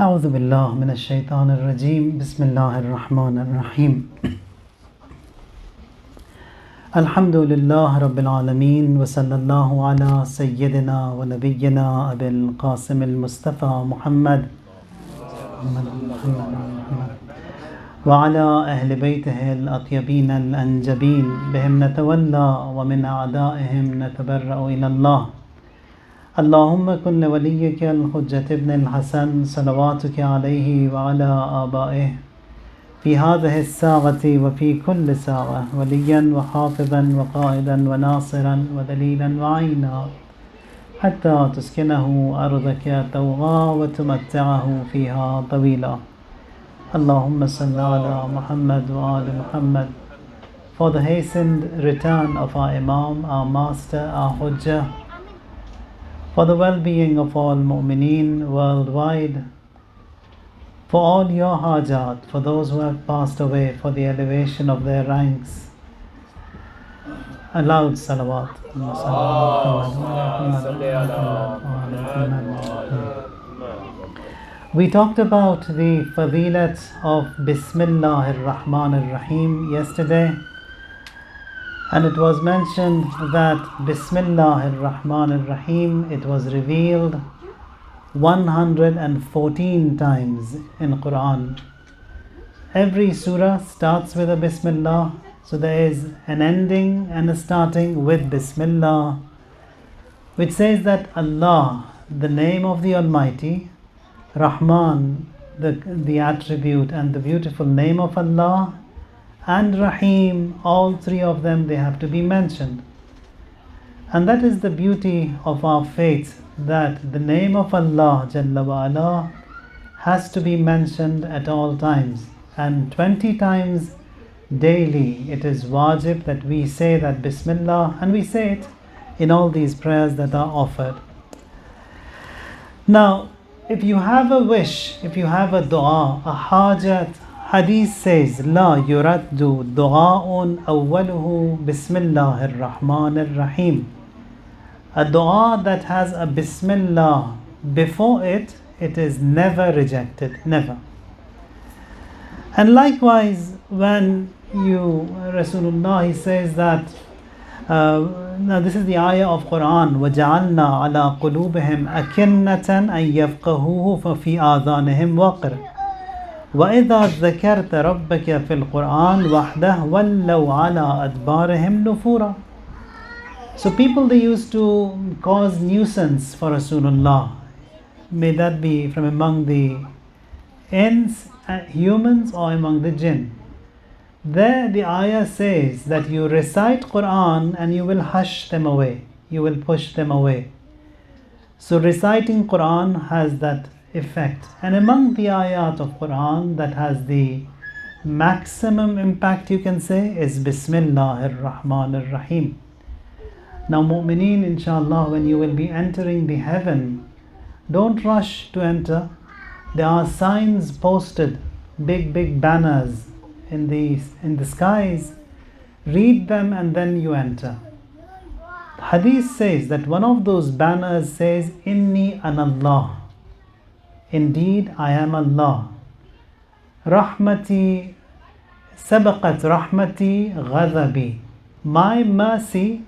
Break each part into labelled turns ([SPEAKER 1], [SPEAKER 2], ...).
[SPEAKER 1] أعوذ بالله من الشيطان الرجيم بسم الله الرحمن الرحيم الحمد لله رب العالمين وصلى الله على سيدنا ونبينا أبي القاسم المصطفى محمد وعلى أهل بيته الأطيبين الأنجبين بهم نتولى ومن أعدائهم نتبرأ إلى الله اللهم كن لوليك الحجة ابن الحسن صلواتك عليه وعلى آبائه في هذه الساعة وفي كل ساعة وليا وحافظا وقائدا وناصرا ودليلا وعينا حتى تسكنه أرضك طوعا وتمتعه فيها طويلا اللهم صل على محمد وآل Muhammad. For the hastened return of our Imam, our Master, our Hujjah, for the well-being of all mu'mineen worldwide, for all your hajat, for those who have passed away, for the elevation of their ranks. A loud salawat. We talked about the fadilat of Bismillah ar-Rahman ar-Rahim yesterday. And it was mentioned that Bismillah ar-Rahman ar-Rahim, it was revealed 114 times in Quran. Every surah starts with a Bismillah, so there is an ending and a starting with Bismillah, which says that Allah, the name of the Almighty, Rahman, the attribute and the beautiful name of Allah, and Rahim, all three of them, they have to be mentioned. And that is the beauty of our faith, that the name of Allah Jalla wa Ala has to be mentioned at all times. And 20 times daily it is wajib that we say that Bismillah, and we say it in all these prayers that are offered. Now, if you have a wish, if you have a dua, a hajat, Hadith says, لا يرد دعاء أوله بسم الله الرحمن الرحيم. A dua that has a Bismillah before it, it is never rejected, never. And likewise, when Rasulullah, he says that, now this is the ayah of Quran, وَجَعَلْنَا عَلَىٰ قُلُوبِهِمْ أَكِنَّةً أَن يَفْقَهُوهُ فَفِي آذَانِهِمْ وَقْرٌ وَإِذَا ذَكَرْتَ رَبَّكَ فِي الْقُرْآنِ وَحْدَهُ وَلَّوْا عَلَىٰ أَدْبَارِهِمْ نُفُورًا. So people, they used to cause nuisance for Rasulullah. May that be from among the humans or among the jinn. There the ayah says that you recite Quran and you will hush them away. You will push them away. So reciting Quran has that effect. And among the ayat of Quran that has the maximum impact, you can say, is Bismillah ar-Rahman ar-Rahim. Now mu'mineen, inshallah, when you will be entering the heaven, don't rush to enter. There are signs posted, big banners in the skies. Read them and then you enter. Hadith says that one of those banners says, Inni anallah. Indeed, I am Allah. Rahmati sabaqat rahmati ghadabi. My mercy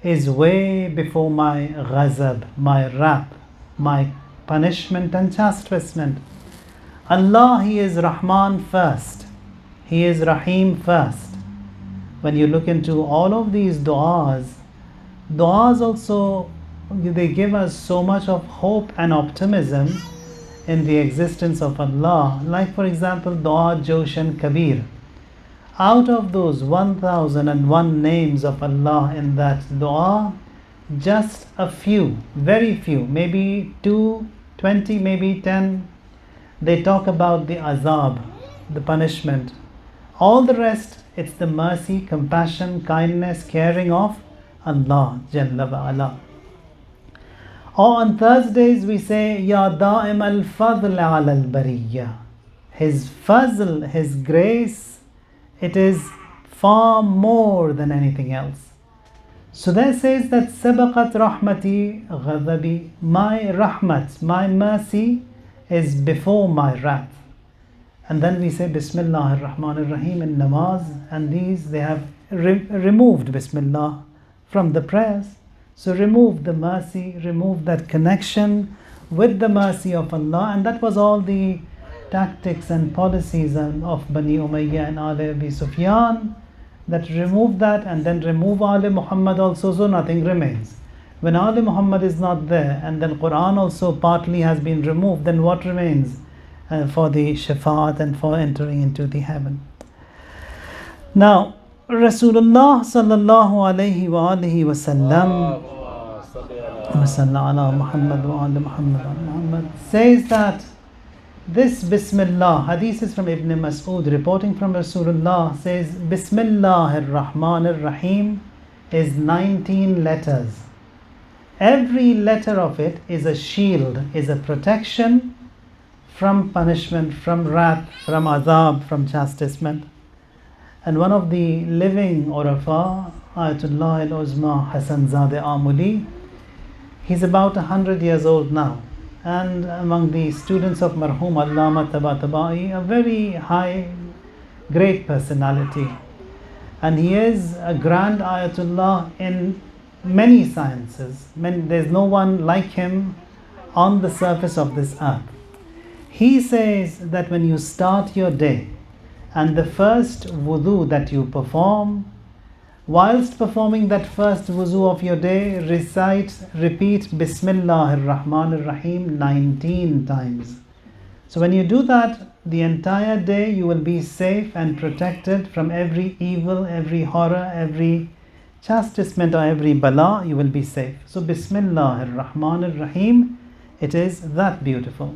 [SPEAKER 1] is way before my ghazab, my wrath, my punishment and chastisement. Allah, He is Rahman first. He is Rahim first. When you look into all of these du'as also, they give us so much of hope and optimism in the existence of Allah. Like for example, Dua Joshan Kabir. Out of those 1001 names of Allah in that dua, just a few, very few, maybe 2, 20, maybe 10, they talk about the azab, the punishment. All the rest, it's the mercy, compassion, kindness, caring of Allah Jalla wa Ala. Or on Thursdays we say, Ya Da'im al-Fadl ala al-Bariyya. His fazl, His grace, it is far more than anything else. So there says that Sabaqat rahmati ghadabi, my rahmat, my mercy is before my wrath. And then we say Bismillah ar-Rahman ar-Rahim in namaz, and these they have removed Bismillah from the prayers. So remove the mercy, remove that connection with the mercy of Allah, and that was all the tactics and policies of Bani Umayyah and Ali Abi Sufyan, that remove that and then remove Ali Muhammad also, so nothing remains. When Ali Muhammad is not there and then Quran also partly has been removed, then what remains for the shafaat and for entering into the heaven? Now, Rasulullah sallallahu alayhi wa alihi wa sallam says that this Bismillah, hadith is from Ibn Mas'ud reporting from Rasulullah, says Bismillah ar-Rahman ar-Rahim is 19 letters. Every letter of it is a shield, is a protection from punishment, from wrath, from azab, from chastisement. And one of the living Urafa, Ayatullah al-Uzma Hasan Zadeh Amuli, he's about 100 years old now, and among the students of Marhum Allama Tabatabai, a very high, great personality. And he is a grand Ayatullah in many sciences. There's no one like him on the surface of this earth. He says that when you start your day and the first wudu that you perform, whilst performing that first wuzu of your day, repeat Bismillah ar-Rahman ar-Rahim 19 times. So when you do that, the entire day you will be safe and protected from every evil, every horror, every chastisement or every bala, you will be safe. So Bismillah ar-Rahman ar-Rahim, it is that beautiful.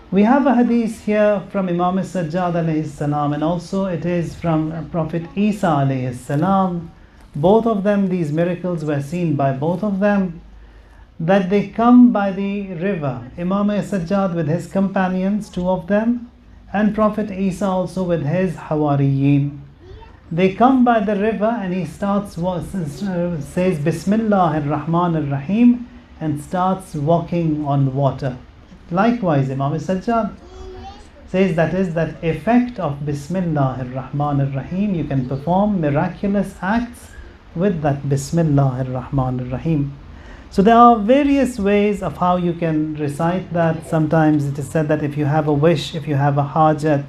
[SPEAKER 1] We have a hadith here from Imam Sajjad alayhi salam, and also it is from Prophet Isa alayhi salam. Both of them, these miracles were seen by both of them, that they come by the river. Imam Sajjad with his companions, two of them, and Prophet Isa also with his Hawariyin. They come by the river and he says Bismillah ar-Rahman ar-Rahim and starts walking on water. Likewise, Imam Sajjad says that is that effect of Bismillah ar-Rahman ar-Rahim. You can perform miraculous acts with that Bismillah ar-Rahman ar-Rahim. So there are various ways of how you can recite that. Sometimes it is said that if you have a wish, if you have a hajat,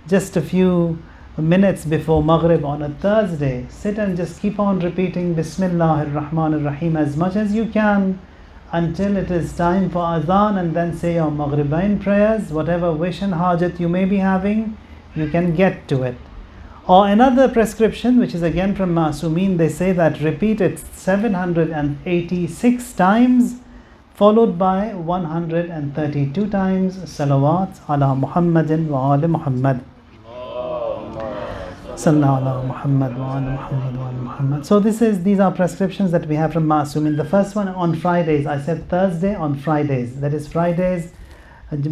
[SPEAKER 1] just a few minutes before Maghrib on a Thursday, sit and just keep on repeating Bismillah ar-Rahman ar-Rahim as much as you can until it is time for Adhan, and then say your Maghribain prayers. Whatever wish and hajat you may be having, you can get to it. Or another prescription, which is again from Ma'sumin, they say that repeat it 786 times, followed by 132 times salawat ala Muhammadin wa ali Muhammad. So these are prescriptions that we have from Ma'sumin. The first one on Fridays, I said Thursday on Fridays. That is Fridays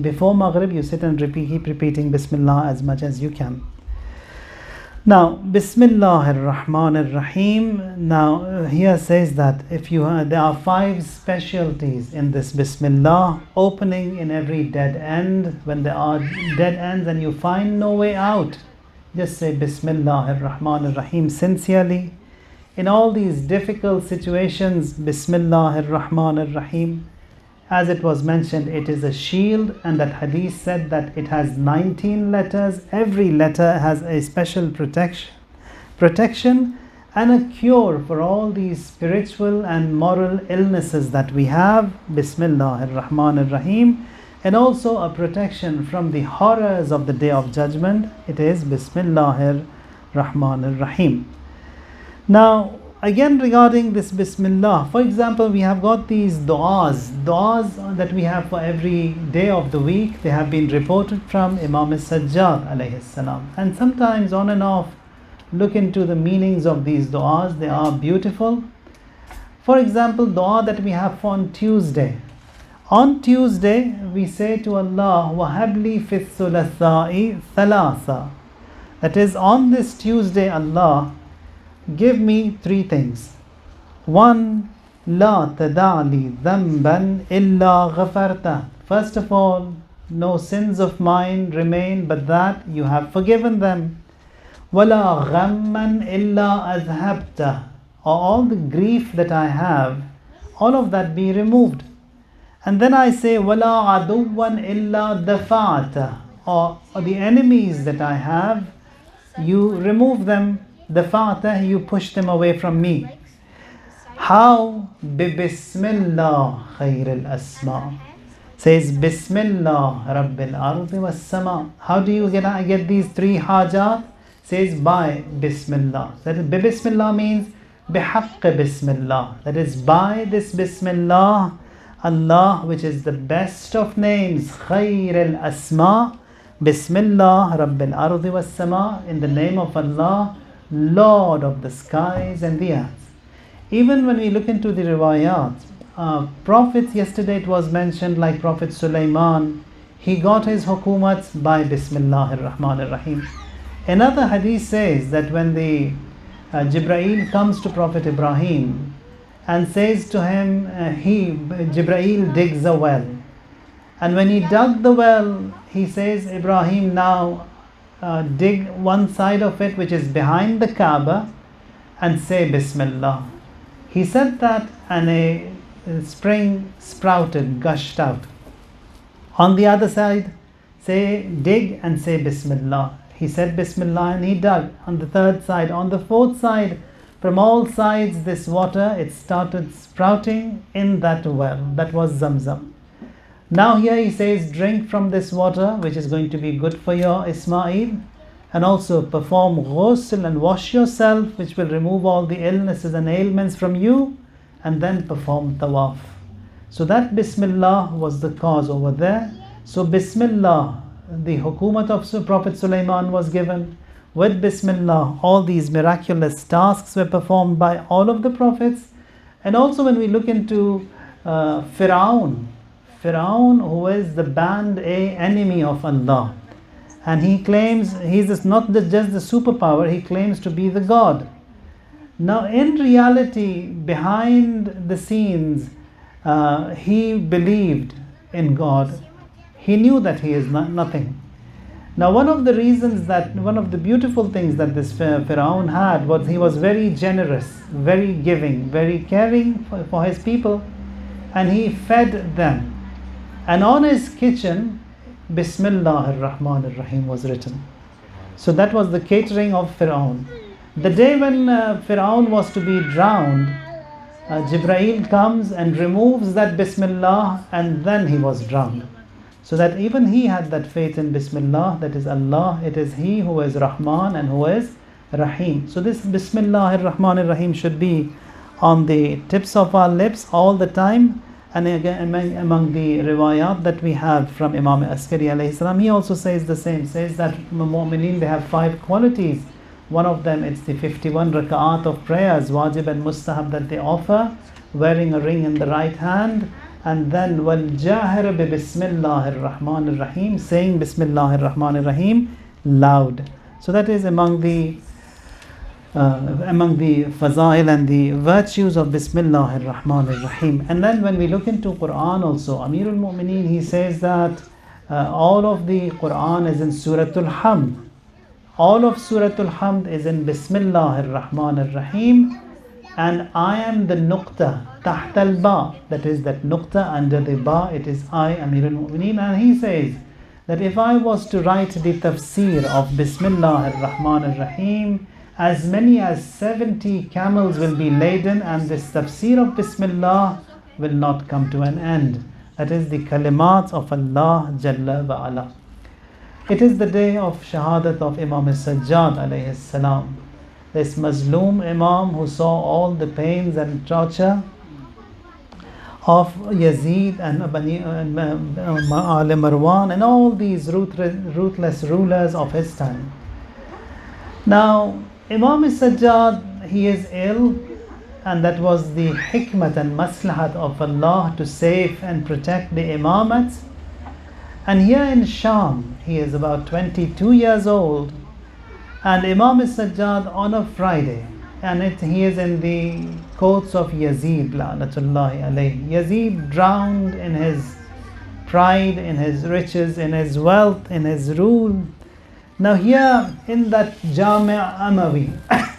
[SPEAKER 1] before Maghrib, you sit and keep repeating Bismillah as much as you can. Now, Bismillah ar-Rahman ar-Rahim. Now, here says that there are 5 specialties in this Bismillah. Opening in every dead end. When there are dead ends and you find no way out, just say Bismillah ar-Rahman ar-Rahim sincerely. In all these difficult situations, Bismillah ar-Rahman ar-Rahim. As it was mentioned, it is a shield, and that hadith said that it has 19 letters. Every letter has a special protection and a cure for all these spiritual and moral illnesses that we have. Bismillah ar-Rahman ar-Rahim. And also a protection from the horrors of the Day of Judgment. It is Bismillah ar-Rahman ar-Rahim. Now, again regarding this Bismillah, for example, we have got these du'as that we have for every day of the week. They have been reported from Imam Sajjad alayhi salam. And sometimes on and off, look into the meanings of these du'as. They are beautiful. For example, du'a that we have on Tuesday. On Tuesday, we say to Allah, وَهَبْلِي فِي الثُّلَثَاءِ ثَلَاثًا. That is, on this Tuesday, Allah, give me 3 things. 1. لَا تَدَعْ لِي ذَنْبًا إِلَّا غَفَرْتَهُ. First of all, no sins of mine remain, but that you have forgiven them. وَلَا غَمًّا إِلَّا أَذْهَبْتَهُ, or all the grief that I have, all of that be removed. And then I say, وَلَا عَدُوًّا إِلَّا دَفَعْتَهُ, or the enemies that I have, you remove them. دَفَعْتَهُ, you push them away from me. How? بِبِسْمِلَّهِ خَيْرِ الْأَسْمَاءِ. Says Bismillah Rabbil Ardi was Sama. How do you get these three hajat? Says by Bismillah. That is, Bismillah means bihaqq Bismillah. That is, by this Bismillah, Allah, which is the best of names, Khair al Asma. Bismillah Rabbil Ardi was Sama. In the name of Allah, Lord of the skies and the earth. Even when we look into the riwayat, prophets, yesterday it was mentioned, like Prophet Sulaiman, he got his hukumat by Bismillah ar-Rahman ar-Rahim. Another hadith says that when the Jibreel comes to Prophet Ibrahim and says to him, Jibreel digs a well. And when he dug the well, he says, Ibrahim, now dig one side of it, which is behind the Kaaba, and say Bismillah. He said that, and a spring sprouted, gushed out. On the other side, say dig and say Bismillah. He said Bismillah and he dug. On the third side, on the fourth side, from all sides this water, it started sprouting in that well. That was Zamzam. Now here he says, drink from this water, which is going to be good for your Ismail, and also perform ghusl and wash yourself, which will remove all the illnesses and ailments from you, and then perform tawaf. So that Bismillah was the cause over there. So Bismillah, the hukumat of Prophet Sulaiman was given. With Bismillah, all these miraculous tasks were performed by all of the prophets. And also when we look into Fir'aun, who is the band A enemy of Allah, and he claims he's not just the superpower, he claims to be the God. Now in reality, behind the scenes, he believed in God. He knew that he is nothing. Now one of the beautiful things that this Fir'aun had was he was very generous, very giving, very caring for his people, and he fed them. And on his kitchen, Bismillah ar-Rahman ar-Rahim was written. So that was the catering of Fir'aun. The day when Fir'aun was to be drowned, Jibreel comes and removes that Bismillah, and then he was drowned. So that even he had that faith in Bismillah, that is Allah, it is He who is Rahman and who is Rahim. So this Bismillah ar-Rahman ar-Rahim should be on the tips of our lips all the time. And again, among the riwayat that we have from Imam Askari alayhi salam, he also says the same, says that Mu'mineen, they have 5 qualities. One of them, it's the 51 raka'at of prayers, wajib and mustahab, that they offer, wearing a ring in the right hand, and then وَالْجَاهِرَ بِبِسْمِلَّهِ الرَّحْمَنِ الرَّحِيمِ, saying Bismillah ar-Rahman ar-Rahim loud. So that is among the fazail and the virtues of Bismillah ar-Rahman ar-Rahim. And then when we look into Quran also, Amirul Mu'mineen, he says that all of the Quran is in Suratul Hamd. All of Suratul Hamd is in Bismillah ar-Rahman ar-Rahim. And I am the nuqta, taht al-ba, that is that nuqta under the ba, it is I, Amirul Mu'mineen. And he says that if I was to write the tafsir of Bismillah ar-Rahman ar-Rahim, as many as 70 camels will be laden, and this tafsir of Bismillah will not come to an end. That is the kalimat of Allah Jalla wa Ala. It is the day of shahadat of Imam Sajjad alayhi salam. This Mazloom Imam who saw all the pains and torture of Yazid and Ali Marwan and all these ruthless rulers of his time. Now, Imam Sajjad, he is ill, and that was the hikmat and maslahat of Allah to save and protect the imamat. And here in Sham, he is about 22 years old, and Imam Sajjad on a Friday, and he is in the courts of Yazid, la'natullahi alayhi. Yazid drowned in his pride, in his riches, in his wealth, in his rule. Now here in that Jami' Amawi,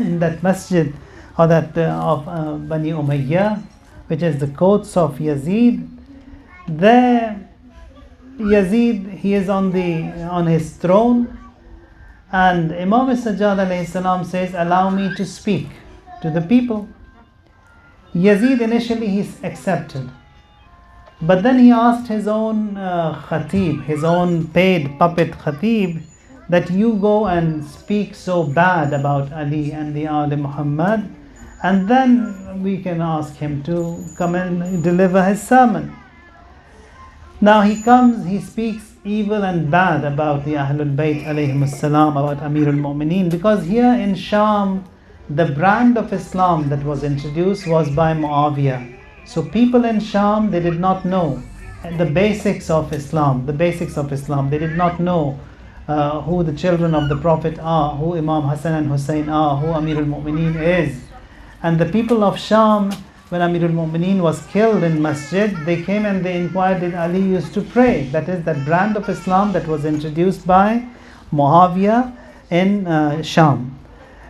[SPEAKER 1] in that masjid or that of Bani Umayyah, which is the courts of Yazid, there Yazid, he is on his throne, and Imam Sajjad alayhi salam says, allow me to speak to the people. Yazid initially he accepted, but then he asked his own khatib, his own paid puppet khatib, that you go and speak so bad about Ali and the Ali Muhammad, and then we can ask him to come and deliver his sermon. Now he comes, he speaks evil and bad about the Ahlul Bayt alayhim salam, about Amirul Mu'mineen, because here in Sham, the brand of Islam that was introduced was by Muawiyah. So people in Sham, they did not know the basics of Islam, They did not know who the children of the Prophet are, who Imam Hassan and Hussein are, who Amirul Mu'mineen is. And the people of Sham, when Amirul Mu'mineen was killed in Masjid, they came and they inquired, did Ali used to pray? That is that brand of Islam that was introduced by Muawiyah in Sham.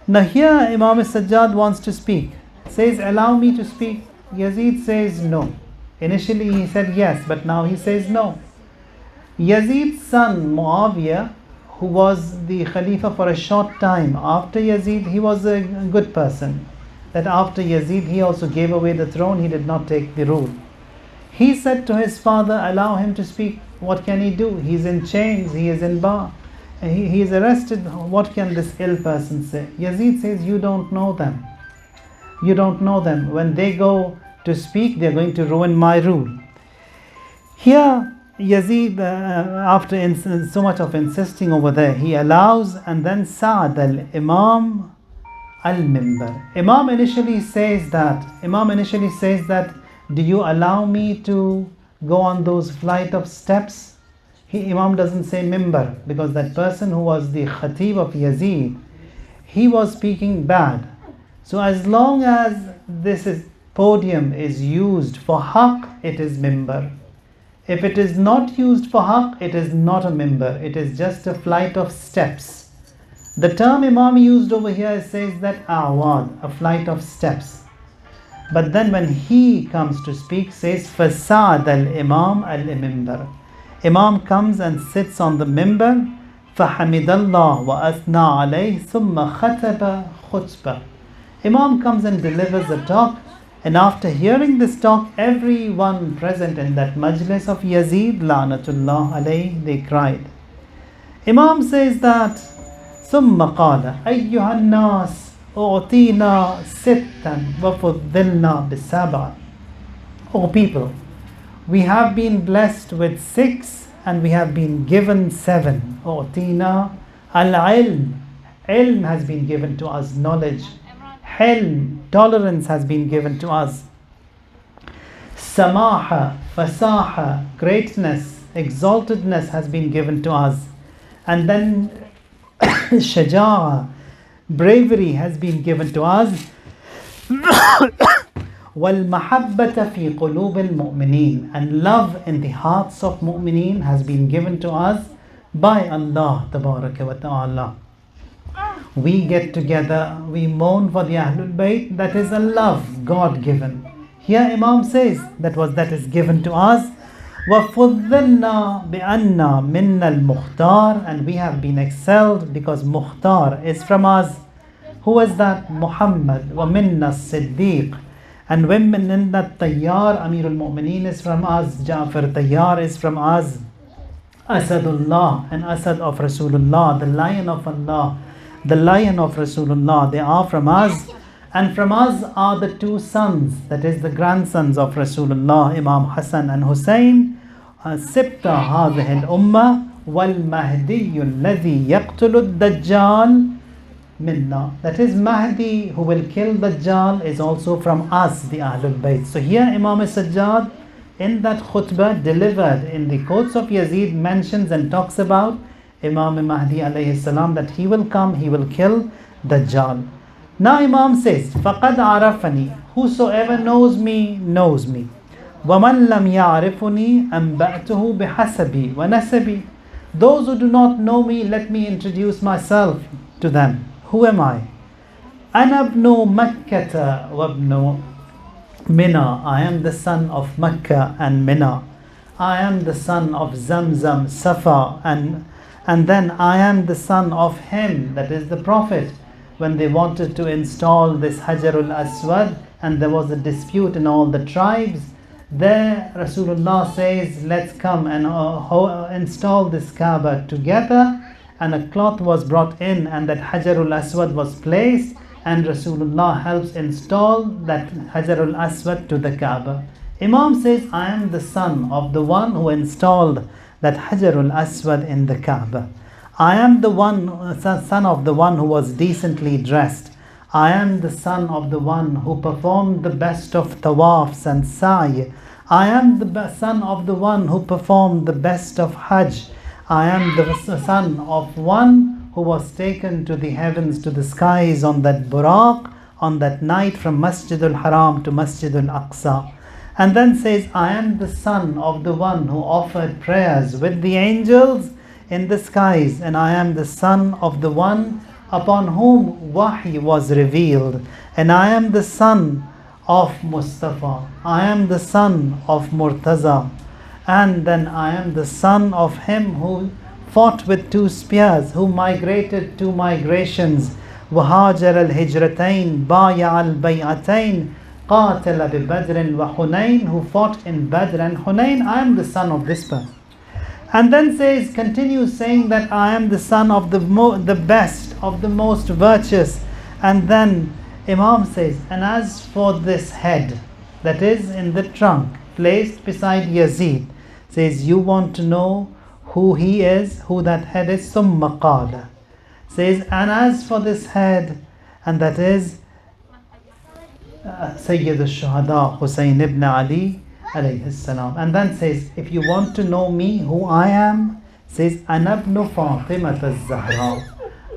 [SPEAKER 1] Now here Imam Sajjad wants to speak, says, allow me to speak. Yazid says no. Initially he said yes, but now he says no. Yazid's son Muawiyah, who was the Khalifa for a short time after Yazid, he was a good person. That after Yazid he also gave away the throne, he did not take the rule. He said to his father, allow him to speak. What can he do? He's in chains, he is in bar. He is arrested. What can this ill person say? Yazid says, you don't know them. You don't know them. When they go to speak, they're going to ruin my rule. Here, Yazid, after so much of insisting over there, he allows, and then Sa'ad al-Imam al-Mimbar. Imam initially says that, do you allow me to go on those flight of steps? Imam doesn't say Mimbar, because that person who was the Khatib of Yazid, he was speaking bad. So as long as this podium is used for haqq, it is Mimbar. If it is not used for haqq, it is not a Mimbar. It is just a flight of steps. The term Imam used over here says that awad, a flight of steps. But then when he comes to speak, says Fasad al-Imam al-Mimbar. Imam comes and sits on the mimbar, فَحَمِدَ اللَّهُ وَأَثْنَى عَلَيْهِ ثُمَّ خَتَبَ خُطْبَةً. Imam comes and delivers a talk, and after hearing this talk, everyone present in that majlis of Yazid, la'natullah alayhi, they cried. Imam says that, ثُمَّ قَالَ أَيُّهَا النَّاسِ أُعْطِينَا سِتًّا وَفُضِّلْنَا بِالسَّبْعِ. O people, we have been blessed with 6 and we have been given 7. U'tina al-ilm. Ilm has been given to us, knowledge. Hilm, tolerance has been given to us. Samaha, fasaha, greatness, exaltedness has been given to us. And then shaja'a, bravery has been given to us. وَالْمَحَبَّةَ فِي قُلُوبِ الْمُؤْمِنِينَ. And love in the hearts of mu'mineen has been given to us by Allah Tabaraka wa Ta'ala. We get together, we mourn for the Ahlul Bayt, that is a love God-given. Here Imam says that is given to us. وَفُضِّلْنَا بِأَنَّا مِنَّا الْمُخْتَارِ. And we have been excelled because Mukhtar is from us. Who is that? Muhammad. وَمِنَّا الصِّدِّيقِ. And women in that Tayyar, Amirul Mu'mineen is from us, Ja'far Tayyar is from us, Asadullah and Asad of Rasulullah, the lion of Allah, the lion of Rasulullah, they are from us. And from us are the 2 sons, that is the grandsons of Rasulullah, Imam Hassan and Hussein, Sibta hadhihi al-ummah wal Mahdiyu alladhi yaqtulu ad-Dajjal minna. That is Mahdi who will kill Dajjal is also from us, the Ahlul Bayt. So here Imam Sajjad in that khutbah delivered in the courts of Yazid mentions and talks about Imam Mahdi alayhi salam, that he will come, he will kill Dajjal. Now Imam says, فَقَدْ عَرَفَنِي. Whosoever knows me, knows me. وَمَنْ لَمْ يَعْرِفُنِي أَنْبَأْتُهُ بِحَسَبِي وَنَسَبِي. Those who do not know me, let me introduce myself to them. Who am I? أَنَا ابْنُ مَكَّةَ وَابْنُ Mina. I am the son of Mecca and Mina. I am the son of Zamzam, Safa, and then I am the son of him, that is the Prophet. When they wanted to install this Hajarul Aswad and there was a dispute in all the tribes, there Rasulullah says, let's come and install this Kaaba together, and a cloth was brought in and that Hajarul Aswad was placed, and Rasulullah helps install that Hajarul Aswad to the Kaaba. Imam says, I am the son of the one who installed that Hajarul Aswad in the Kaaba. I am the son of the one who was decently dressed. I am the son of the one who performed the best of tawafs and sa'i. I am the son of the one who performed the best of Hajj. I am the son of one who was taken to the heavens, to the skies on that buraq, on that night from Masjid al-Haram to Masjid al-Aqsa. And then says, I am the son of the one who offered prayers with the angels in the skies, and I am the son of the one upon whom Wahy was revealed, and I am the son of Mustafa, I am the son of Murtaza, and then I am the son of him who fought with 2 spears, who migrated 2 migrations, وهاجر الهجرتين بايع البيعتين قاتل ببدر وحنين, who fought in Badr and Hunain. I am the son of this person. And then says, continues saying that I am the son of the best, of the most virtuous. And then Imam says, and as for this head that is in the trunk placed beside Yazid, says, you want to know who he is, who that head is? ثُمَّ قَالَ, says, and as for this head, and that is Sayyid al-Shuhada Hussein ibn Ali alayhi salam. And then says, if you want to know me, who I am, says, أَنَا ابْنُ فَاطِمَةَ الزَّهْرَى,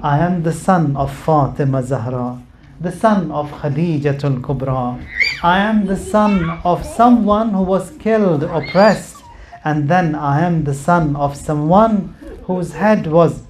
[SPEAKER 1] I am the son of Fatima Zahra, the son of Khadijatul Kubra. I am the son of someone who was killed, oppressed, and then I am the son of someone whose head was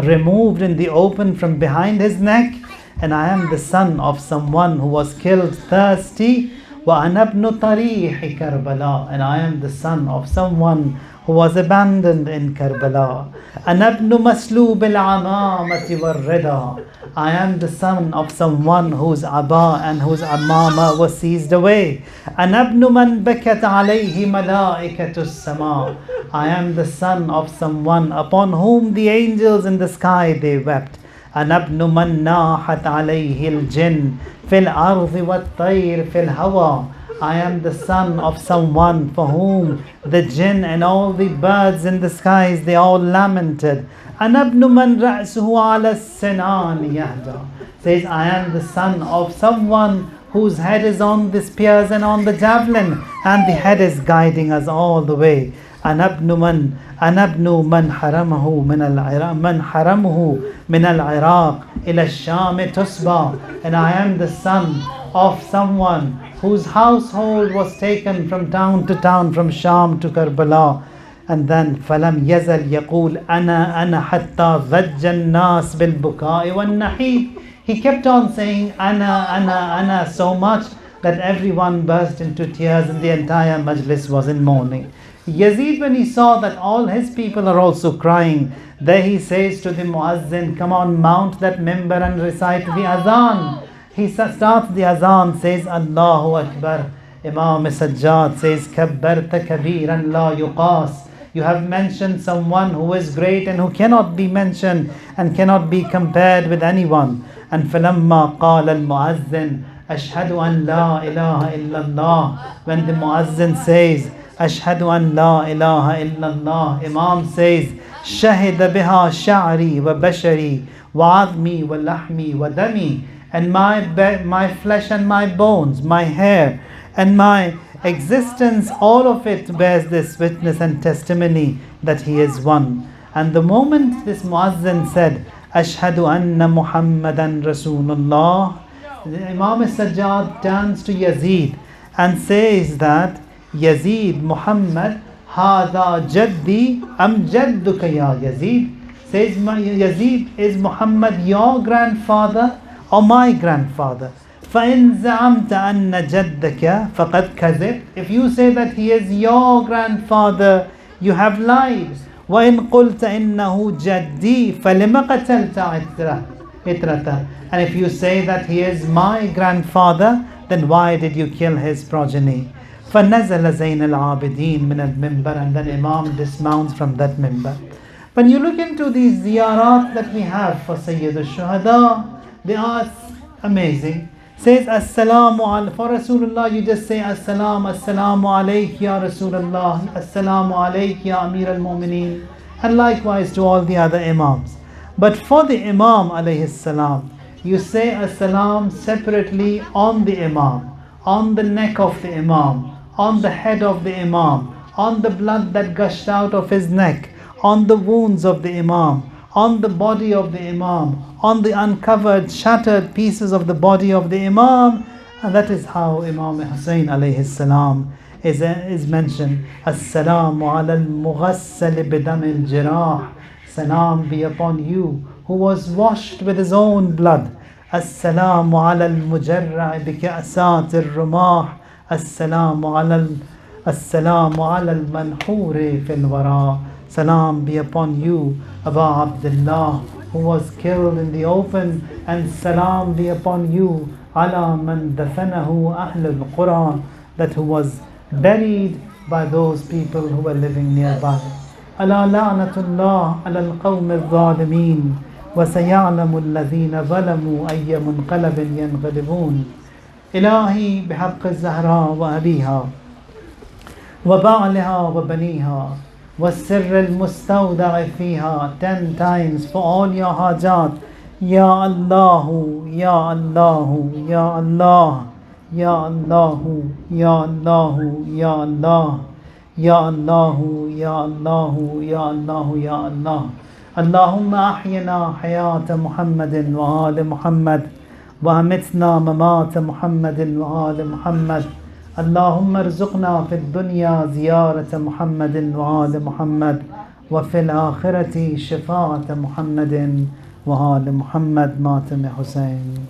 [SPEAKER 1] removed in the open from behind his neck, and I am the son of someone who was killed thirsty. وَأَنَا ابْنُ طَرِيحِ كَرْبَلَا, and I am the son of someone who was abandoned in Karbala. أَنَا ابْنُ مَسْلُوبِ الْعَمَامَةِ وَالرِّضَى, I am the son of someone whose Aba and whose Amama was seized away. أَنَا ابْنُ مَنْ بَكَتْ عَلَيْهِ مَلَائِكَةُ السَّمَاءِ, I am the son of someone upon whom the angels in the sky they wept. أَنَا ابْنُ مَنْ نَاحَتْ عَلَيْهِ الْجِنِّ فِي الْأَرْضِ وَالطَّيْرِ فِي الْهَوَى, I am the son of someone for whom the jinn and all the birds in the skies they all lamented. أَنَا ابْنُ مَنْ رَأْسُهُ عَلَى السِّنَانِ يَهْدَى, says, I am the son of someone whose head is on the spears and on the javelin, and the head is guiding us all the way. أَنَا ابْنُ مَنْ حَرَمَهُ مِنَ الْعِرَاقِ إِلَى الشَّامِ تُصْبَى, and I am the son of someone whose household was taken from town to town, from Sham to Karbala. And then فَلَمْ يَزَلْ يَقُولْ أَنَا حَتَّى ضَجَّ النَّاسِ بِالْبُكَاءِ وَالنَّحِيبِ, he kept on saying Ana so much that everyone burst into tears and the entire majlis was in mourning. Yazid, when he saw that all his people are also crying, there he says to the muazzin, come on, mount that mimbar and recite the azan. He starts the azan, says Allahu Akbar. Imam Sajjad says, Kabbarta kabiran la yuqas, you have mentioned someone who is great and who cannot be mentioned and cannot be compared with anyone. And فَلَمَّا قَالَ الْمُعَذِّنْ أَشْهَدُ أَنْ لَا إِلَهَ إِلَّا اللَّهِ, when the muazzin says أَشْهَدُ أَنْ لَا إِلَهَ إِلَّا اللَّهِ, Imam says شَهِدَ بِهَا شَعْرِي وَبَشَرِي وَعَظْمِي وَلَحْمِي وَدَمِي, and my flesh and my bones, my hair and my existence, all of it bears this witness and testimony that he is one. And the moment this muazzin said Ashhadu anna Muhammadan Rasulullah, Imam Sajjad turns to Yazid and says that Yazid Muhammad Hada Jaddi Am Jadduka ya Yazid. Says Yazid, is Muhammad your grandfather or my grandfather? فَإِن زَعَمْتَ أَنَّ جَدَّكَ فَقَدْ كَذِبْ. If you say that he is your grandfather, you have lied. وَإِن قُلْتَ إِنَّهُ جَدِّي فَلِمَ قَتَلْتَ إِتْرَتَهُ. And if you say that he is my grandfather, then why did you kill his progeny? فَنَزَلَ زَيْنَ الْعَابِدِينَ مِنَ الْمِنْبَرِ. And then Imam dismounts from that minbar. When you look into these ziyarat that we have for Sayyid al-Shuhada, they are amazing. Says Assalamu alaykum. For Rasulullah, you just say Assalamu alayk ya Rasulullah, Assalamu alayk ya Amir al-Mu'mineen, and likewise to all the other Imams. But for the Imam alayhi salam, you say Assalam separately on the Imam, on the neck of the Imam, on the head of the Imam, on the blood that gushed out of his neck, on the wounds of the Imam, on the body of the Imam, on the uncovered, shattered pieces of the body of the Imam. And that is how Imam Hussein alayhi salam is mentioned. Assalamu ala al-mughassal bidam al-jirah. Salam be upon you who was washed with his own blood. Assalamu ala al-mujarra' bi ka'sat al-rumah. Assalamu ala al-manhuri fil wara. Salam be upon you, Abu Abdullah, who was killed in the open, and salam be upon you, ala man dafanahu ahlul qura, that who was buried by those people who were living nearby. Ala la'natullah ala al-qawm al-zalimin, wa sayalamu alladhina zalamu ayya munqalabin yanqalibun. Ilahi bihaqq al-Zahra wa abiha, wa ba'liha wa baniha, وَالسِّرِّ الْمُسْتَوْدَعِ فِيهَا. 10 times for all your hajat. Ya Allah, Ya Allah, Ya Allah, Ya Allah, Ya Allah, Ya Allah, Ya Allah, Ya Allah, Ya Allah, Ya Allah. Allahumma ahyina hayata Muhammadin wa ali Muhammad, wa amitna mamata Muhammadin wa ali Muhammad. اللهم ارزقنا في الدنيا زيارة محمد وآل محمد وفي الآخرة شفاعة محمد وآل محمد. ماتم حسين.